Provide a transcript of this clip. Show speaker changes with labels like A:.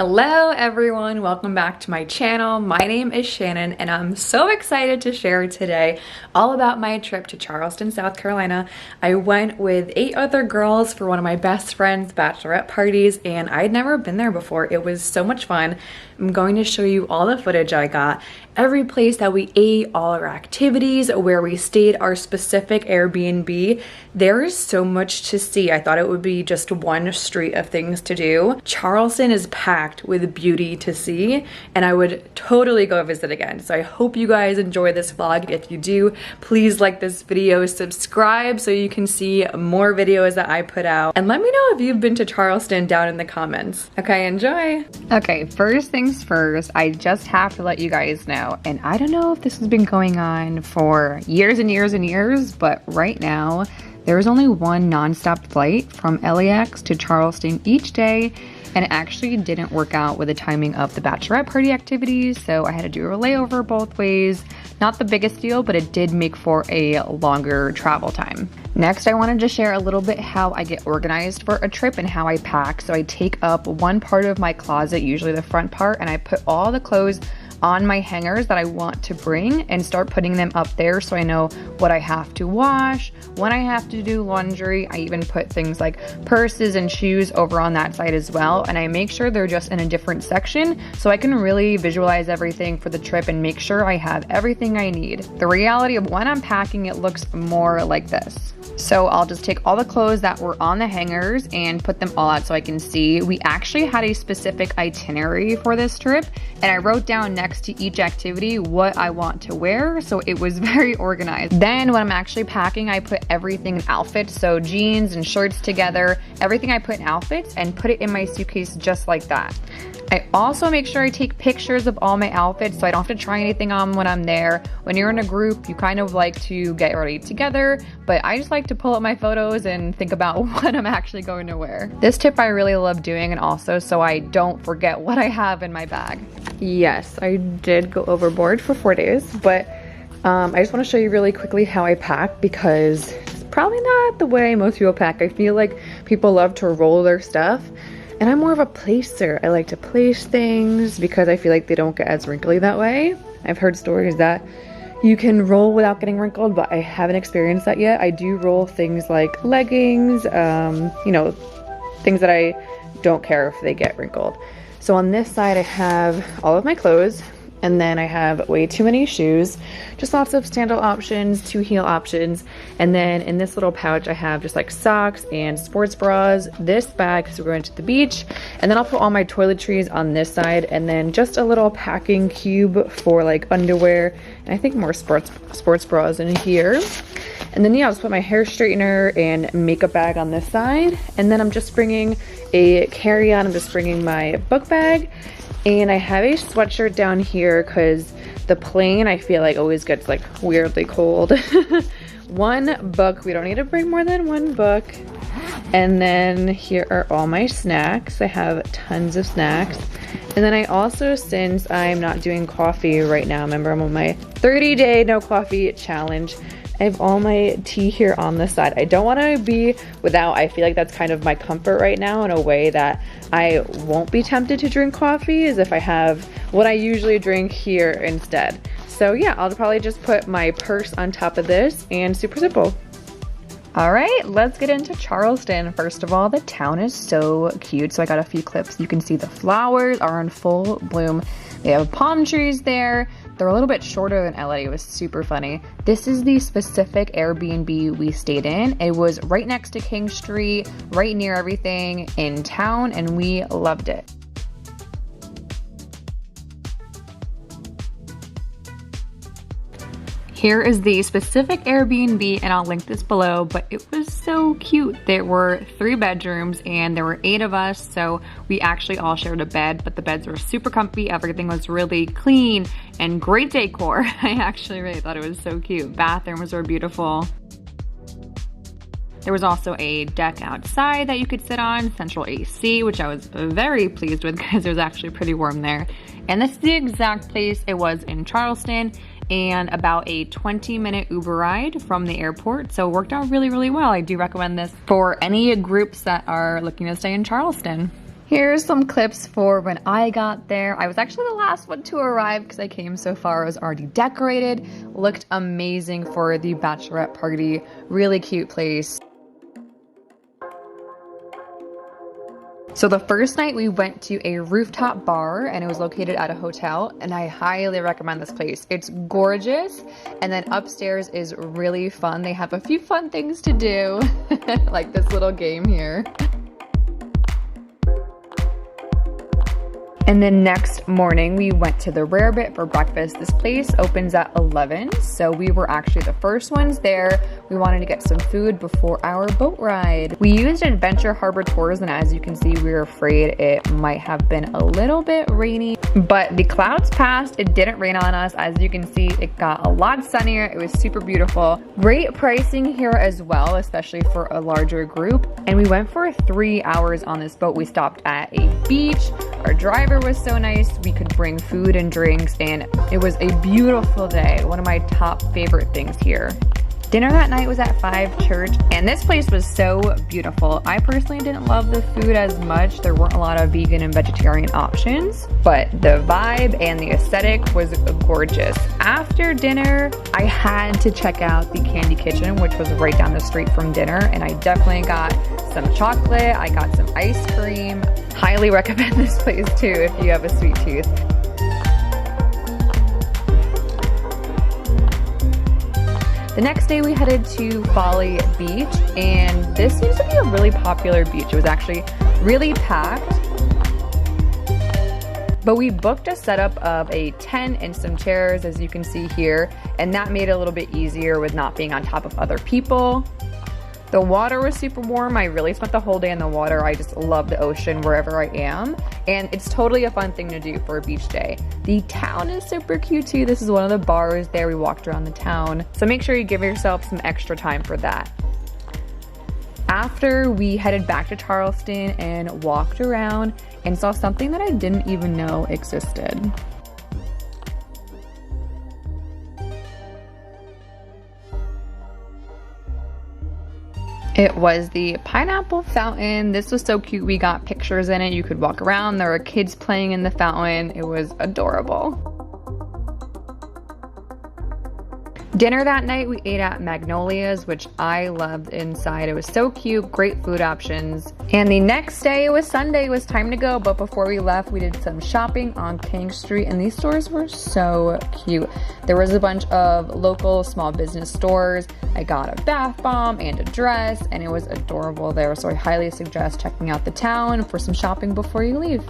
A: Hello everyone, welcome back to my channel. My name is Shannon and I'm so excited to share today all about my trip to Charleston, South Carolina. I went with 8 other girls for one of my best friend's bachelorette parties and I'd never been there before. It was so much fun. I'm going to show you all the footage I got, every place that we ate, all our activities, where we stayed, our specific Airbnb. There is so much to see. I thought it would be just one street of things to do. Charleston is packed with beauty to see and I would totally go visit again. So I hope you guys enjoy this vlog. If you do, please like this video, subscribe so you can see more videos that I put out, and let me know if you've been to Charleston down in the comments. Okay, enjoy. Okay, first things first, I just have to let you guys know, and I don't know if this has been going on for years and years and years, but right now there is only one nonstop flight from LAX to Charleston each day, and it actually didn't work out with the timing of the bachelorette party activities, so I had to do a layover both ways. Not the biggest deal, but it did make for a longer travel time. Next, I wanted to share a little bit how I get organized for a trip and how I pack. So I take up one part of my closet, usually the front part, and I put all the clothes on my hangers that I want to bring and start putting them up there so I know what I have to wash, when I have to do laundry. I even put things like purses and shoes over on that side as well, and I make sure they're just in a different section so I can really visualize everything for the trip and make sure I have everything I need. The reality of when I'm packing, it looks more like this. So I'll just take all the clothes that were on the hangers and put them all out so I can see. We actually had a specific itinerary for this trip, and I wrote down next to each activity what I want to wear, so it was very organized. Then when I'm actually packing, I put everything in outfits, so jeans and shirts together, everything I put in outfits, and put it in my suitcase just like that. I also make sure I take pictures of all my outfits so I don't have to try anything on when I'm there. When you're in a group, you kind of like to get ready together, but I just like to pull up my photos and think about what I'm actually going to wear. This tip I really love doing, and also so I don't forget what I have in my bag. Yes, I did go overboard for 4 days, but I just want to show you really quickly how I pack because it's probably not the way most people pack. I feel like people love to roll their stuff, and I'm more of a placer. I like to place things because I feel like they don't get as wrinkly that way. I've heard stories that you can roll without getting wrinkled, but I haven't experienced that yet. I do roll things like leggings, you know, things that I don't care if they get wrinkled. So on this side, I have all of my clothes, and then I have way too many shoes, just lots of sandal options, 2 heel options. And then in this little pouch, I have just like socks and sports bras, this bag because we're going to the beach. And then I'll put all my toiletries on this side, and then just a little packing cube for like underwear, and I think more sports bras in here. And then yeah, I'll just put my hair straightener and makeup bag on this side. And then I'm just bringing a carry-on. I'm just bringing my book bag. And I have a sweatshirt down here because the plane, I feel like, always gets like weirdly cold. 1 book, we don't need to bring more than 1 book. And then here are all my snacks. I have tons of snacks. And then I also, since I'm not doing coffee right now, remember I'm on my 30-day no coffee challenge, I have all my tea here on the side. I don't want to be without. I feel like that's kind of my comfort right now, in a way that I won't be tempted to drink coffee is if I have what I usually drink here instead. So yeah, I'll probably just put my purse on top of this, and super simple. All right, let's get into Charleston. First of all, the town is so cute. So I got a few clips. You can see the flowers are in full bloom. They have palm trees there. They're a little bit shorter than LA. It was super funny. This is the specific Airbnb we stayed in. It was right next to King Street, right near everything in town, and we loved it. Here is the specific Airbnb, and I'll link this below, but it was so cute. There were 3 bedrooms and there were 8 of us, so we actually all shared a bed, but the beds were super comfy. Everything was really clean and great decor. I actually really thought it was so cute. Bathrooms were beautiful. There was also a deck outside that you could sit on, central AC, which I was very pleased with because it was actually pretty warm there. And this is the exact place it was in Charleston, and about a 20-minute Uber ride from the airport. So it worked out really, really well. I do recommend this for any groups that are looking to stay in Charleston. Here's some clips for when I got there. I was actually the last one to arrive because I came so far. It was already decorated. Looked amazing for the bachelorette party. Really cute place. So the first night we went to a rooftop bar and it was located at a hotel, and I highly recommend this place. It's gorgeous, and then upstairs is really fun. They have a few fun things to do, like this little game here. And then next morning, we went to the Rarebit for breakfast. This place opens at 11, so we were actually the first ones there. We wanted to get some food before our boat ride. We used Adventure Harbor Tours, and as you can see, we were afraid it might have been a little bit rainy, but the clouds passed. It didn't rain on us. As you can see, it got a lot sunnier. It was super beautiful. Great pricing here as well, especially for a larger group. And we went for 3 hours on this boat. We stopped at a beach. Our driver was so nice. We could bring food and drinks, and it was a beautiful day. One of my top favorite things here. Dinner that night was at 5 Church, and this place was so beautiful. I personally didn't love the food as much. There weren't a lot of vegan and vegetarian options, but the vibe and the aesthetic was gorgeous. After dinner, I had to check out the Candy Kitchen, which was right down the street from dinner, and I definitely got some chocolate. I got some ice cream. Highly recommend this place too if you have a sweet tooth. The next day we headed to Folly Beach, and this seems to be a really popular beach. It was actually really packed, but we booked a setup of a tent and some chairs, as you can see here, and that made it a little bit easier with not being on top of other people. The water was super warm. I really spent the whole day in the water. I just love the ocean wherever I am. And it's totally a fun thing to do for a beach day. The town is super cute too. This is one of the bars there. We walked around the town. So make sure you give yourself some extra time for that. After, we headed back to Charleston and walked around and saw something that I didn't even know existed. It was the pineapple fountain. This was so cute. We got pictures in it. You could walk around. There were kids playing in the fountain. It was adorable. Dinner that night, we ate at Magnolia's, which I loved inside. It was so cute, great food options. And the next day, it was Sunday, it was time to go. But before we left, we did some shopping on King Street, and these stores were so cute. There was a bunch of local small business stores. I got a bath bomb and a dress, and it was adorable there. So I highly suggest checking out the town for some shopping before you leave.